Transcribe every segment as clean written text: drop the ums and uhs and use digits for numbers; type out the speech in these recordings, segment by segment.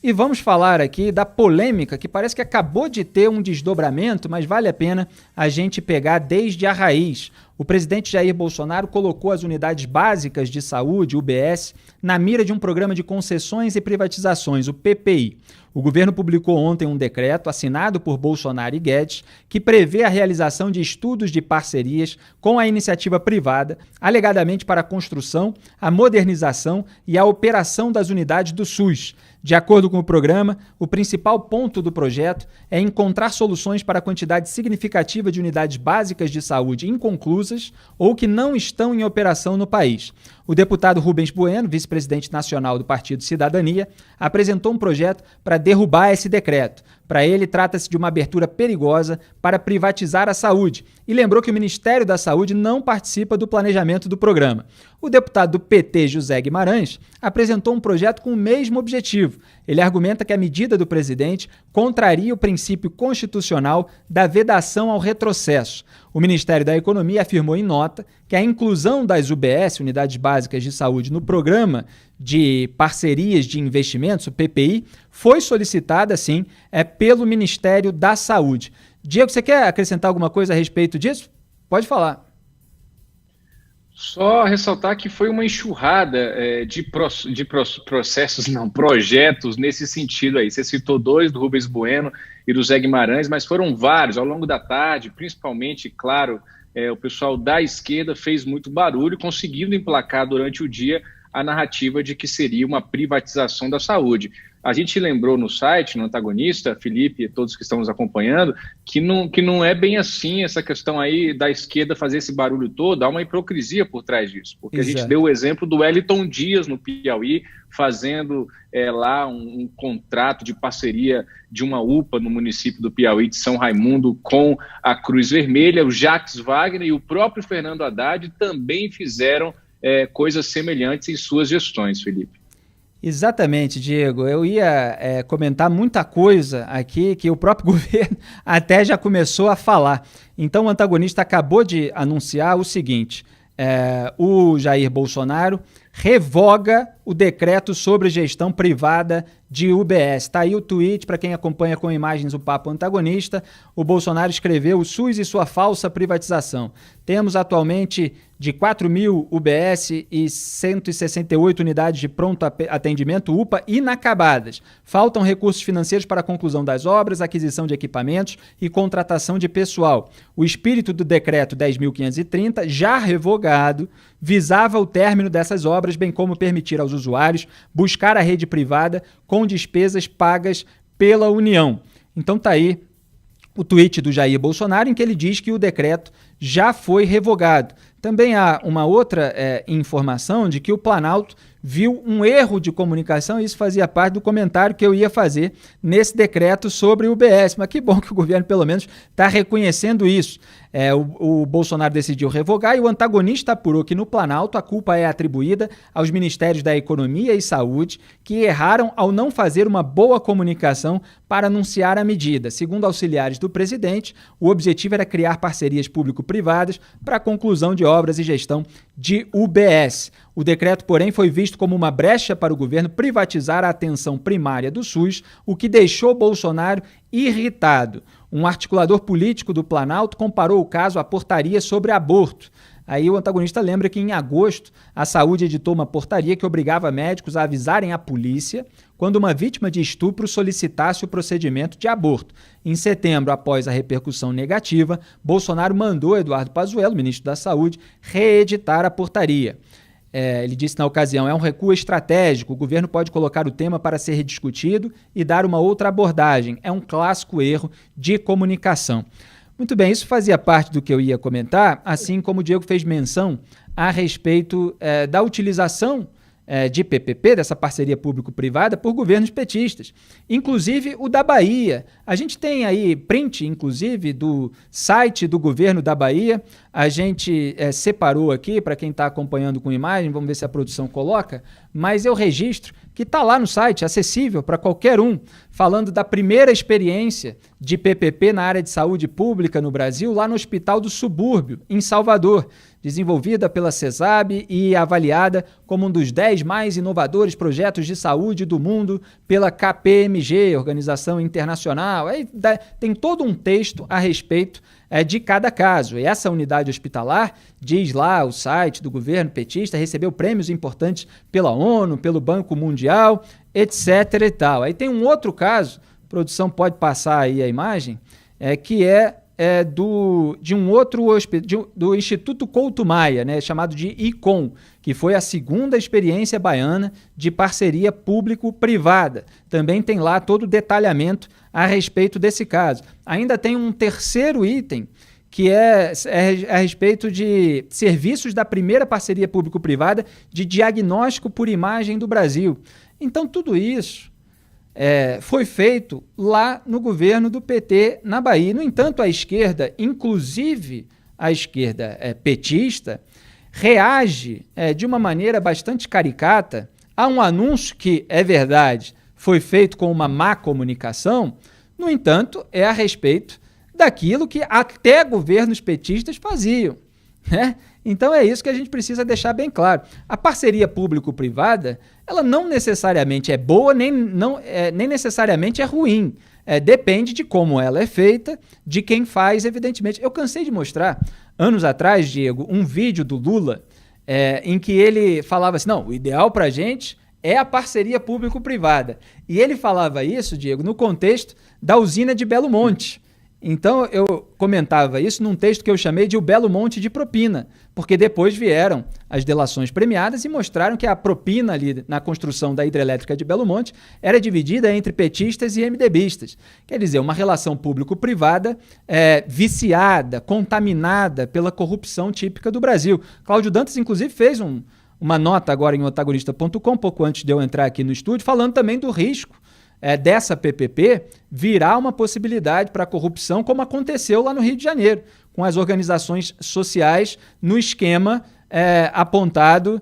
E vamos falar aqui da polêmica que parece que acabou de ter um desdobramento, mas vale a pena a gente pegar desde a raiz. O presidente Jair Bolsonaro colocou as unidades básicas de saúde, UBS, na mira de um programa de concessões e privatizações, o PPI. O governo publicou ontem um decreto assinado por Bolsonaro e Guedes que prevê a realização de estudos de parcerias com a iniciativa privada, alegadamente para a construção, a modernização e a operação das unidades do SUS. De acordo com o programa, o principal ponto do projeto é encontrar soluções para a quantidade significativa de unidades básicas de saúde inconclusas ou que não estão em operação no país. O deputado Rubens Bueno, vice-presidente nacional do Partido Cidadania, apresentou um projeto para derrubar esse decreto. Para ele, trata-se de uma abertura perigosa para privatizar a saúde e lembrou que o Ministério da Saúde não participa do planejamento do programa. O deputado do PT, José Guimarães, apresentou um projeto com o mesmo objetivo. Ele argumenta que a medida do presidente contraria o princípio constitucional da vedação ao retrocesso. O Ministério da Economia afirmou em nota que a inclusão das UBS, Unidades Básicas de Saúde, no programa de parcerias de investimentos, o PPI, foi solicitada, sim, pelo Ministério da Saúde. Diego, você quer acrescentar alguma coisa a respeito disso? Pode falar. Só ressaltar que foi uma enxurrada projetos nesse sentido aí. Você citou dois, do Rubens Bueno e do Zé Guimarães, mas foram vários ao longo da tarde, principalmente, claro, o pessoal da esquerda fez muito barulho, conseguindo emplacar durante o dia a narrativa de que seria uma privatização da saúde. A gente lembrou no site, no Antagonista, Felipe e todos que estão nos acompanhando, que não é bem assim essa questão aí da esquerda fazer esse barulho todo, há uma hipocrisia por trás disso. Porque Exato. A gente deu o exemplo do Wellington Dias no Piauí, fazendo lá um contrato de parceria de uma UPA no município do Piauí de São Raimundo com a Cruz Vermelha, o Jacques Wagner e o próprio Fernando Haddad também fizeram coisas semelhantes em suas gestões, Felipe. Exatamente, Diego. Eu ia comentar muita coisa aqui que o próprio governo até já começou a falar. Então, o Antagonista acabou de anunciar o seguinte: o Jair Bolsonaro revoga o decreto sobre gestão privada de UBS. Está aí o tweet, para quem acompanha com imagens o Papo Antagonista. O Bolsonaro escreveu: o SUS e sua falsa privatização. Temos atualmente de 4.000 UBS e 168 unidades de pronto atendimento UPA inacabadas. Faltam recursos financeiros para a conclusão das obras, aquisição de equipamentos e contratação de pessoal. O espírito do decreto 10.530, já revogado, visava o término dessas obras, bem como permitir aos usuários buscar a rede privada com despesas pagas pela União. Então está aí o tweet do Jair Bolsonaro, em que ele diz que o decreto já foi revogado. Também há uma outra informação de que o Planalto viu um erro de comunicação, e isso fazia parte do comentário que eu ia fazer nesse decreto sobre o UBS. Mas que bom que o governo, pelo menos, está reconhecendo isso. O Bolsonaro decidiu revogar e o Antagonista apurou que no Planalto a culpa é atribuída aos Ministérios da Economia e Saúde, que erraram ao não fazer uma boa comunicação para anunciar a medida. Segundo auxiliares do presidente, o objetivo era criar parcerias público-privadas para a conclusão de obras e gestão de UBS. O decreto, porém, foi visto como uma brecha para o governo privatizar a atenção primária do SUS, o que deixou Bolsonaro irritado. Um articulador político do Planalto comparou o caso à portaria sobre aborto. Aí o Antagonista lembra que em agosto a Saúde editou uma portaria que obrigava médicos a avisarem a polícia quando uma vítima de estupro solicitasse o procedimento de aborto. Em setembro, após a repercussão negativa, Bolsonaro mandou Eduardo Pazuello, ministro da Saúde, reeditar a portaria. Ele disse na ocasião: é um recuo estratégico, o governo pode colocar o tema para ser rediscutido e dar uma outra abordagem. É um clássico erro de comunicação. Muito bem, isso fazia parte do que eu ia comentar, assim como o Diego fez menção a respeito da utilização de PPP, dessa parceria público-privada, por governos petistas, inclusive o da Bahia. A gente tem aí print, inclusive, do site do governo da Bahia. A gente separou aqui, para quem está acompanhando com imagem, vamos ver se a produção coloca, mas eu registro que está lá no site, acessível para qualquer um, falando da primeira experiência de PPP na área de saúde pública no Brasil, lá no Hospital do Subúrbio, em Salvador, desenvolvida pela CESAB e avaliada como um dos 10 mais inovadores projetos de saúde do mundo pela KPMG, Organização Internacional. Aí tem todo um texto a respeito de cada caso. E essa unidade hospitalar, diz lá o site do governo petista, recebeu prêmios importantes pela ONU, pelo Banco Mundial, etc. e tal. Aí tem um outro caso, a produção pode passar aí a imagem, do Instituto Couto Maia, né, chamado de ICOM, que foi a segunda experiência baiana de parceria público-privada. Também tem lá todo o detalhamento a respeito desse caso. Ainda tem um terceiro item, que é a respeito de serviços da primeira parceria público-privada de diagnóstico por imagem do Brasil. Então, tudo isso foi feito lá no governo do PT na Bahia. No entanto, a esquerda, inclusive a esquerda petista, reage de uma maneira bastante caricata a um anúncio que, é verdade, foi feito com uma má comunicação. No entanto, é a respeito daquilo que até governos petistas faziam, né? Então é isso que a gente precisa deixar bem claro. A parceria público-privada, ela não necessariamente é boa, nem necessariamente é ruim. Depende de como ela é feita, de quem faz, evidentemente. Eu cansei de mostrar, anos atrás, Diego, um vídeo do Lula em que ele falava assim, não, o ideal para a gente é a parceria público-privada. E ele falava isso, Diego, no contexto da usina de Belo Monte. Então, eu comentava isso num texto que eu chamei de O Belo Monte de Propina, porque depois vieram as delações premiadas e mostraram que a propina ali na construção da hidrelétrica de Belo Monte era dividida entre petistas e MDBistas. Quer dizer, uma relação público-privada viciada, contaminada pela corrupção típica do Brasil. Cláudio Dantas, inclusive, fez uma nota agora em otagonista.com, pouco antes de eu entrar aqui no estúdio, falando também do risco dessa PPP virar uma possibilidade para a corrupção, como aconteceu lá no Rio de Janeiro, com as organizações sociais no esquema apontado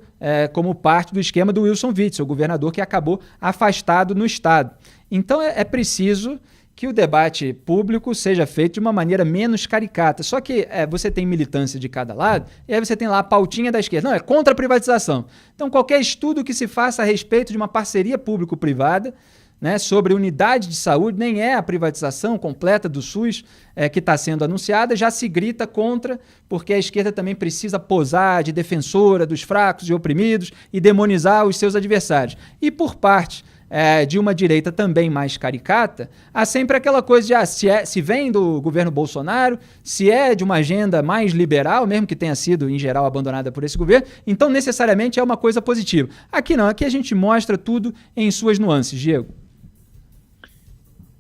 como parte do esquema do Wilson Witzel, o governador que acabou afastado no Estado. Então é preciso que o debate público seja feito de uma maneira menos caricata. Só que você tem militância de cada lado, e aí você tem lá a pautinha da esquerda. Não, é contra a privatização. Então qualquer estudo que se faça a respeito de uma parceria público-privada, né, sobre unidade de saúde, nem é a privatização completa do SUS que está sendo anunciada, já se grita contra, porque a esquerda também precisa posar de defensora dos fracos e oprimidos e demonizar os seus adversários. E por parte de uma direita também mais caricata, há sempre aquela coisa de se vem do governo Bolsonaro, se é de uma agenda mais liberal, mesmo que tenha sido, em geral, abandonada por esse governo, então necessariamente é uma coisa positiva. Aqui não, aqui a gente mostra tudo em suas nuances, Diego.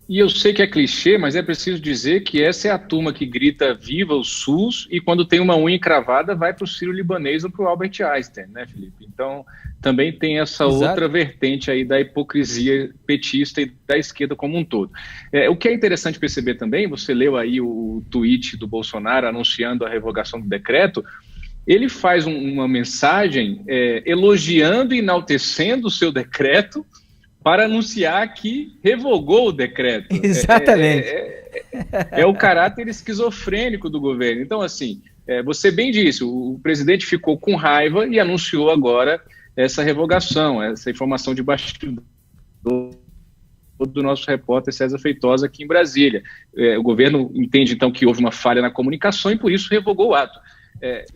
E eu sei que é clichê, mas é preciso dizer que essa é a turma que grita viva o SUS e quando tem uma unha encravada vai para o Sírio-Libanês ou para o Albert Einstein, né, Felipe? Então também tem essa outra vertente aí da hipocrisia petista e da esquerda como um todo. O que é interessante perceber também, você leu aí o tweet do Bolsonaro anunciando a revogação do decreto, ele faz uma mensagem elogiando e enaltecendo o seu decreto, para anunciar que revogou o decreto. Exatamente. É o caráter esquizofrênico do governo. Então, assim, você bem disse, o presidente ficou com raiva e anunciou agora essa revogação, essa informação de bastidor do nosso repórter César Feitosa aqui em Brasília. O governo entende, então, que houve uma falha na comunicação e, por isso, revogou o ato.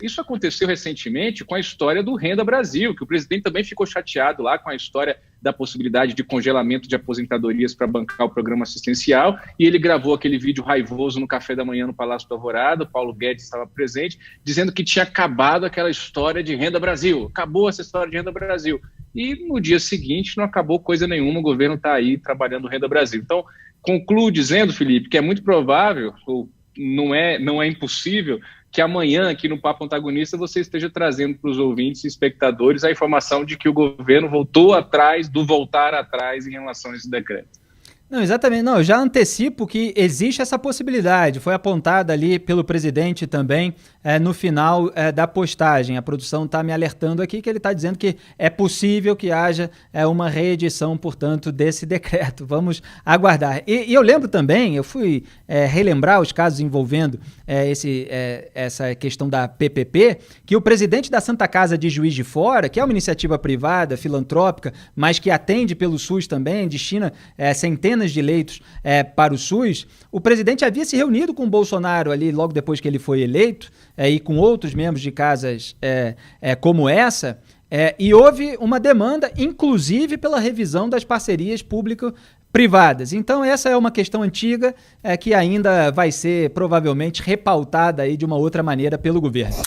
Isso aconteceu recentemente com a história do Renda Brasil, que o presidente também ficou chateado lá com a história da possibilidade de congelamento de aposentadorias para bancar o programa assistencial, e ele gravou aquele vídeo raivoso no café da manhã no Palácio do Alvorada, o Paulo Guedes estava presente, dizendo que tinha acabado aquela história de Renda Brasil, acabou essa história de Renda Brasil. E no dia seguinte não acabou coisa nenhuma, o governo está aí trabalhando Renda Brasil. Então, concluo dizendo, Felipe, que é muito provável, ou não é impossível, que amanhã, aqui no Papo Antagonista, você esteja trazendo para os ouvintes e espectadores a informação de que o governo voltou atrás do voltar atrás em relação a esse decreto. Não, exatamente. Não, eu já antecipo que existe essa possibilidade. Foi apontada ali pelo presidente também no final da postagem. A produção está me alertando aqui que ele está dizendo que é possível que haja uma reedição, portanto, desse decreto. Vamos aguardar. E eu lembro também, eu fui relembrar os casos envolvendo essa questão da PPP, que o presidente da Santa Casa de Juiz de Fora, que é uma iniciativa privada, filantrópica, mas que atende pelo SUS também, destina centenas de leitos para o SUS, o presidente havia se reunido com o Bolsonaro ali logo depois que ele foi eleito e com outros membros de casas como essa, e houve uma demanda, inclusive pela revisão das parcerias público-privadas. Então essa é uma questão antiga que ainda vai ser provavelmente repautada aí de uma outra maneira pelo governo.